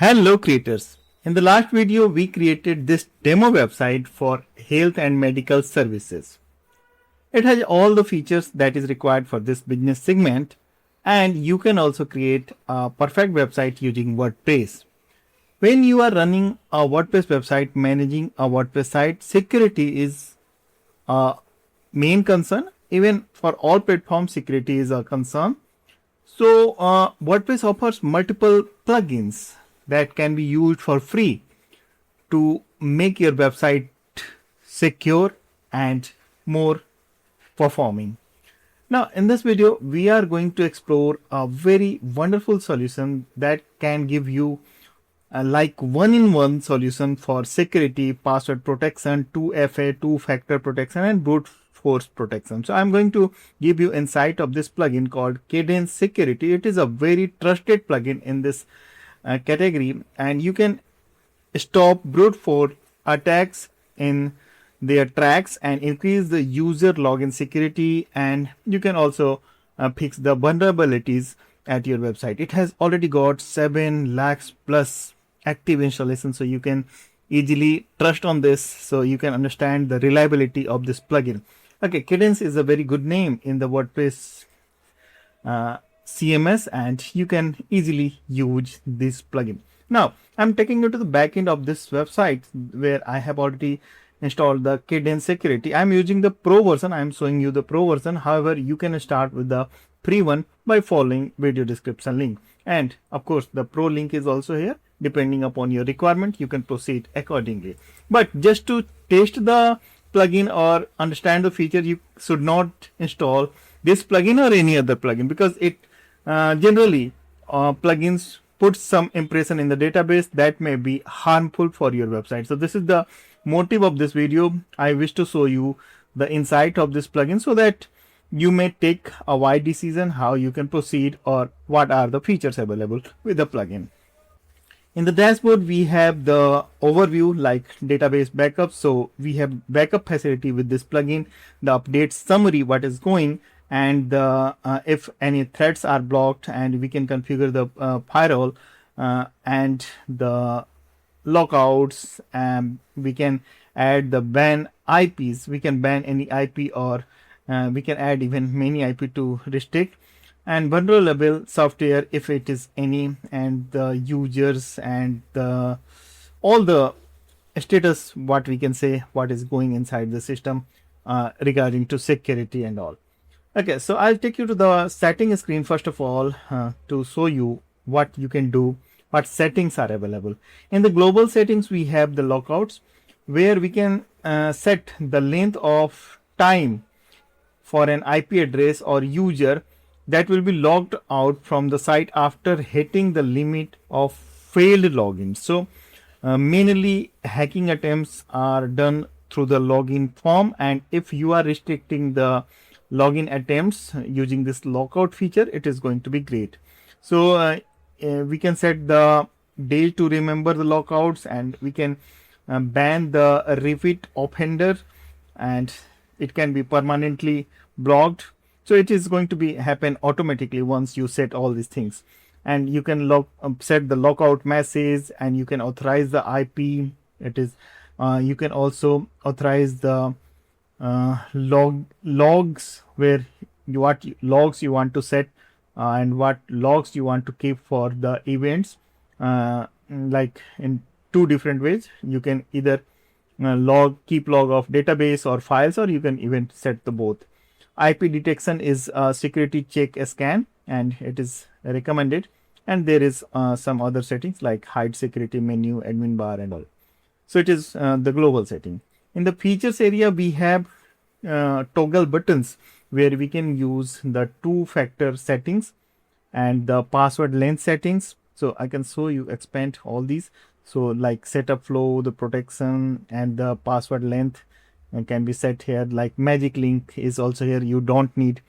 Hello creators. In the last video we created this demo website for health and medical services. It has all the features that is required for this business segment, and you can also create a perfect website using WordPress. When you are running a WordPress website, managing a WordPress site, security is a main concern. Even for all platforms, security is a concern. So WordPress offers multiple plugins that can be used for free to make your website secure and more performing. Now in this video we are going to explore a very wonderful solution that can give you like one-in-one solution for security, password protection, 2FA, two-factor protection, and brute force protection. So I'm going to give you insight of this plugin called Kadence Security. It is a very trusted plugin in this category, and you can stop brute force attacks in their tracks and increase the user login security, and you can also fix the vulnerabilities at your website. It has already got 7 lakhs plus active installation, so you can easily trust on this, so you can understand the reliability of this plugin. Okay, Kadence is a very good name in the WordPress CMS, and you can easily use this plugin. Now I'm taking you to the back end of this website where I have already installed the Kadence Security. I'm using the pro version. I'm showing you the pro version. However, you can start with the free one by following video description link, and of course the pro link is also here. Depending upon your requirement, you can proceed accordingly. But just to test the plugin or understand the feature, you should not install this plugin or any other plugin, because it generally plugins put some impression in the database that may be harmful for your website. So this is the motive of this video. I wish to show you the insight of this plugin so that you may take a wise decision how you can proceed or what are the features available with the plugin. In the dashboard we have the overview like database backup. So we have backup facility with this plugin, the update summary, what is going, and if any threads are blocked, and we can configure the firewall and the lockouts, and we can add the ban IPs. We can ban any IP, or we can add even many IP to restrict, and vulnerable software if it is any, and the users, and the all the status, what we can say, what is going inside the system regarding to security and all. Okay, so I'll take you to the setting screen first of all to show you what you can do, what settings are available. In the global settings we have the lockouts, where we can set the length of time for an IP address or user that will be logged out from the site after hitting the limit of failed login. So mainly hacking attempts are done through the login form, and if you are restricting the login attempts using this lockout feature, it is going to be great. So we can set the day to remember the lockouts, and we can ban the repeat offender, and it can be permanently blocked. So it is going to be happen automatically once you set all these things, and you can set the lockout message, and you can authorize the IP. It is you can also authorize the logs, where what logs you want to set and what logs you want to keep for the events, like in two different ways. You can either keep log of database or files, or you can even set the both. IP detection is a security check scan, and it is recommended, and there is some other settings like hide security menu, admin bar, and all. So it is the global setting. In the features area we have toggle buttons, where we can use the two-factor settings and the password length settings. So I can show you, expand all these. So like setup flow, the protection, and the password length can be set here. Like magic link is also here. You don't need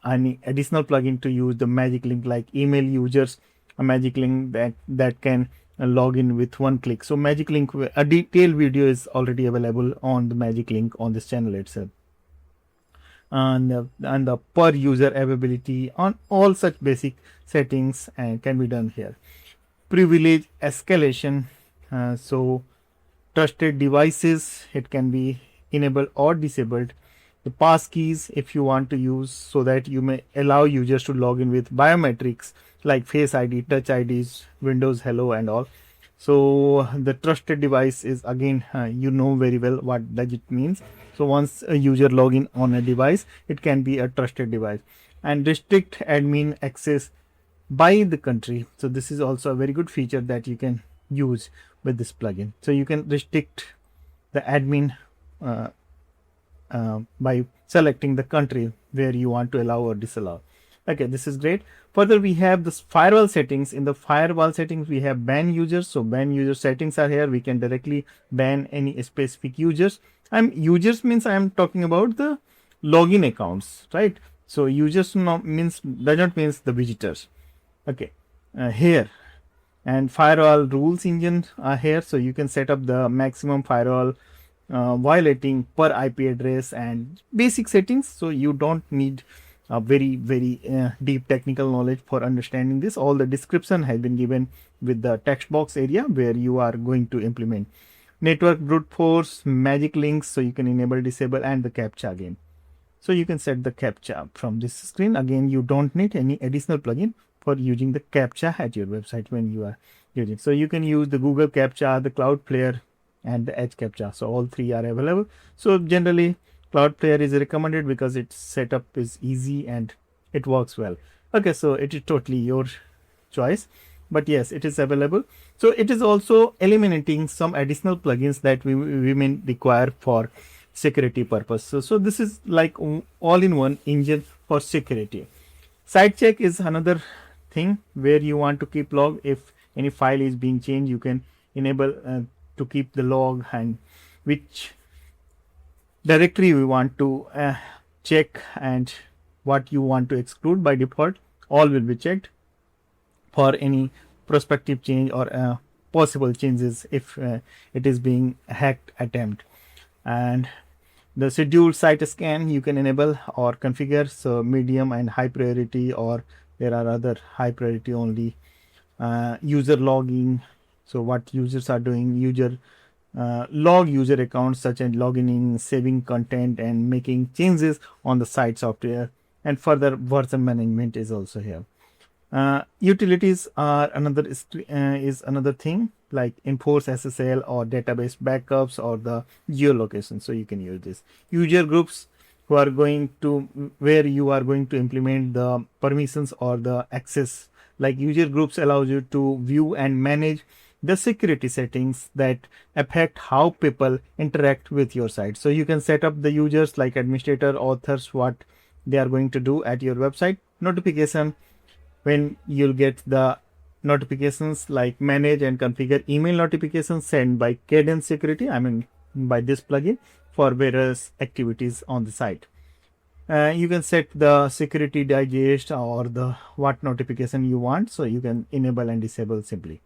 any additional plugin to use the magic link, like email users a magic link that can log in with one click. So magic link, a detailed video is already available on the magic link on this channel itself, and the per user availability on all such basic settings and can be done here. privilege escalation. So trusted devices, it can be enabled or disabled. The pass keys, if you want to use, so that you may allow users to log in with biometrics like face ID, touch IDs, Windows Hello and all. So the trusted device is again, you know very well what does it means. So once a user log in on a device, it can be a trusted device. And restrict admin access by the country. So this is also a very good feature that you can use with this plugin. So you can restrict the admin by selecting the country where you want to allow or disallow. Okay, this is great. Further, we have this firewall settings. In the firewall settings, we have ban users. So ban user settings are here. We can directly ban any specific users. Users means I am talking about the login accounts, right? So users means does not means the visitors. Okay, here, and firewall rules engine are here, so you can set up the maximum firewall violating per IP address and basic settings. So you don't need a very deep technical knowledge for understanding this. All the description has been given with the text box area where you are going to implement. Network brute force, magic links, so you can enable, disable, and the captcha again. So you can set the captcha from this screen. Again, you don't need any additional plugin for using the captcha at your website when you are using. So you can use the Google captcha, the Cloudflare, and the Edge captcha. So all three are available. So generally Cloudflare is recommended because its setup is easy and it works well. Okay, so it is totally your choice, but yes, it is available. So it is also eliminating some additional plugins that we may require for security purpose. So this is like all-in-one engine for security. Site check is another thing where you want to keep log. If any file is being changed, you can enable to keep the log, and which directory we want to check and what you want to exclude. By default, all will be checked for any prospective change or possible changes if it is being hacked attempt. And the scheduled site scan you can enable or configure, so medium and high priority, or there are other high priority only. User logging, so what users are doing, log user accounts such as logging in, saving content, and making changes on the site software. And further version management is also here. Utilities are another thing, like enforce SSL or database backups or the geolocation. So you can use this. User groups, who are going to, where you are going to implement the permissions or the access. Like user groups allows you to view and manage the security settings that affect how people interact with your site. So you can set up the users like administrator, authors, what they are going to do at your website. Notification, when you'll get the notifications, like manage and configure email notifications sent by Kadence Security, I mean by this plugin, for various activities on the site. You can set the security digest or the what notification you want, so you can enable and disable simply.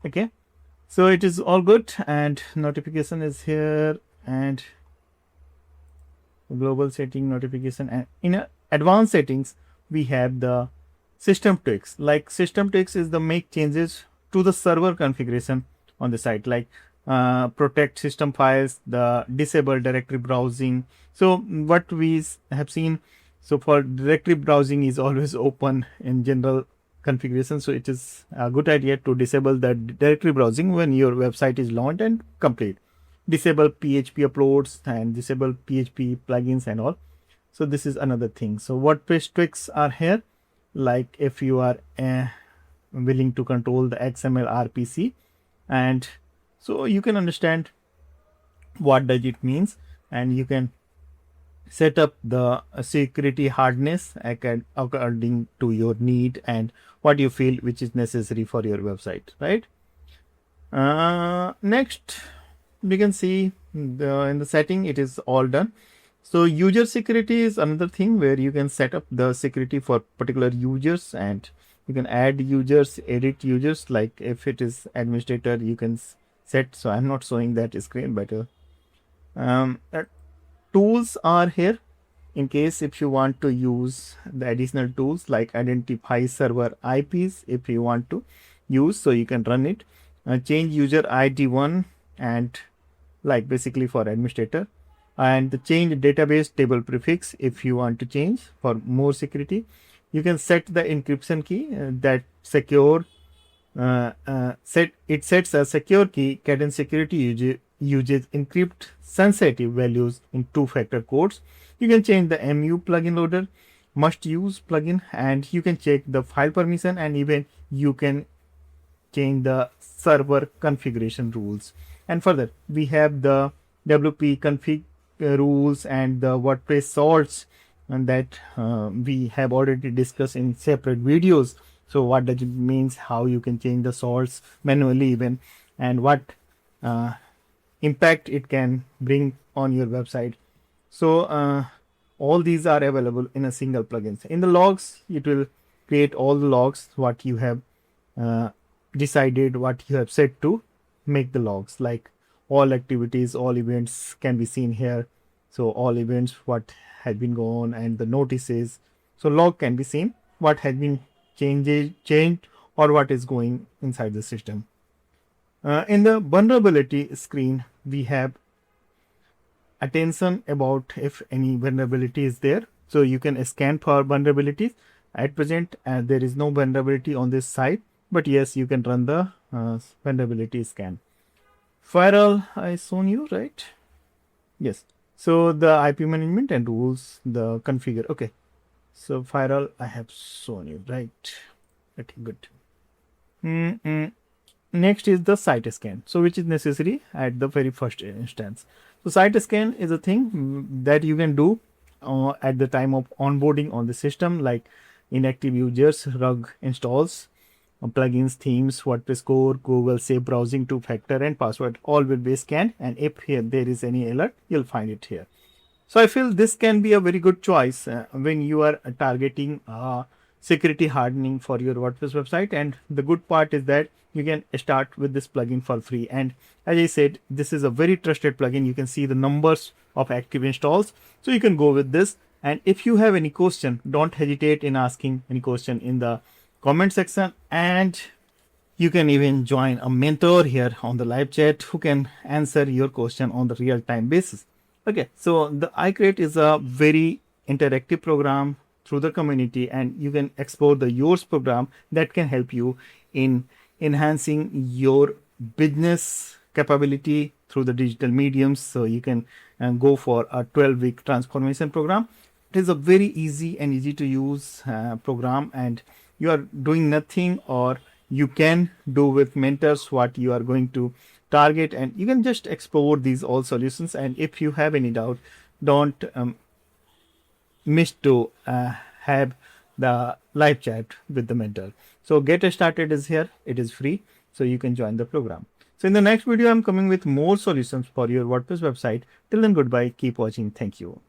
Okay, so it is all good, and notification is here, and global setting notification, and in advanced settings we have the system tweaks. Like system tweaks is the make changes to the server configuration on the site, like protect system files, the disable directory browsing. So what we have seen, so for directory browsing is always open in general configuration, so it is a good idea to disable the directory browsing when your website is launched and complete. Disable PHP uploads and disable PHP plugins and all. So this is another thing. So WordPress tweaks are here, like if you are willing to control the XML RPC, and so you can understand what does it means, and you can set up the security hardness according to your need and what you feel which is necessary for your website, right? Next we can see in the setting it is all done. So user security is another thing where you can set up the security for particular users, and you can add users, edit users, like if it is administrator you can set. So I'm not showing that screen, but tools are here in case if you want to use the additional tools like identify server IPs if you want to. use, so you can run it. Change user ID 1, and like basically for administrator, and the change database table prefix if you want to change for more security. You can set the encryption key that secure sets a secure key. Cadence Security uses encrypt sensitive values in two-factor codes. You can change the MU plugin loader, must use plugin, and you can check the file permission, and even you can change the server configuration rules. And further, we have the WP config rules and the WordPress sorts, and that we have already discussed in separate videos. So what does it means, how you can change the sorts manually even, and what impact it can bring on your website. So all these are available in a single plugin. In the logs, it will create all the logs what you have decided, what you have set to make the logs, like all activities, all events can be seen here. So all events, what has been gone, and the notices. So log can be seen what has been changed or what is going inside the system. In the vulnerability screen, we have attention about if any vulnerability is there. So you can scan for vulnerabilities. At present, there is no vulnerability on this site, but yes, you can run the vulnerability scan. Firewall I shown you, right? Yes. So the IP management and rules, the configure. Okay. So firewall I have shown you, right? Okay, good. Next is the site scan, so which is necessary at the very first instance. So site scan is a thing that you can do at the time of onboarding on the system, like inactive users, rug installs, plugins, themes, WordPress core, Google safe browsing, two-factor, and password all will be scanned, and if here there is any alert, you'll find it here. So I feel this can be a very good choice when you are targeting security hardening for your WordPress website. And the good part is that you can start with this plugin for free. And as I said, this is a very trusted plugin. You can see the numbers of active installs. So you can go with this. And if you have any question, don't hesitate in asking any question in the comment section. And you can even join a mentor here on the live chat who can answer your question on the real-time basis. Okay, so the iCreate is a very interactive program through the community, and you can explore the yours program that can help you in enhancing your business capability through the digital mediums. So you can go for a 12-week transformation program. It is a very easy and easy to use program, and you are doing nothing, or you can do with mentors what you are going to target, and you can just explore these all solutions. And if you have any doubt, don't miss to have the live chat with the mentor. So get started is here, it is free, so you can join the program. So in the next video, I'm coming with more solutions for your WordPress website. Till then, goodbye, keep watching, thank you.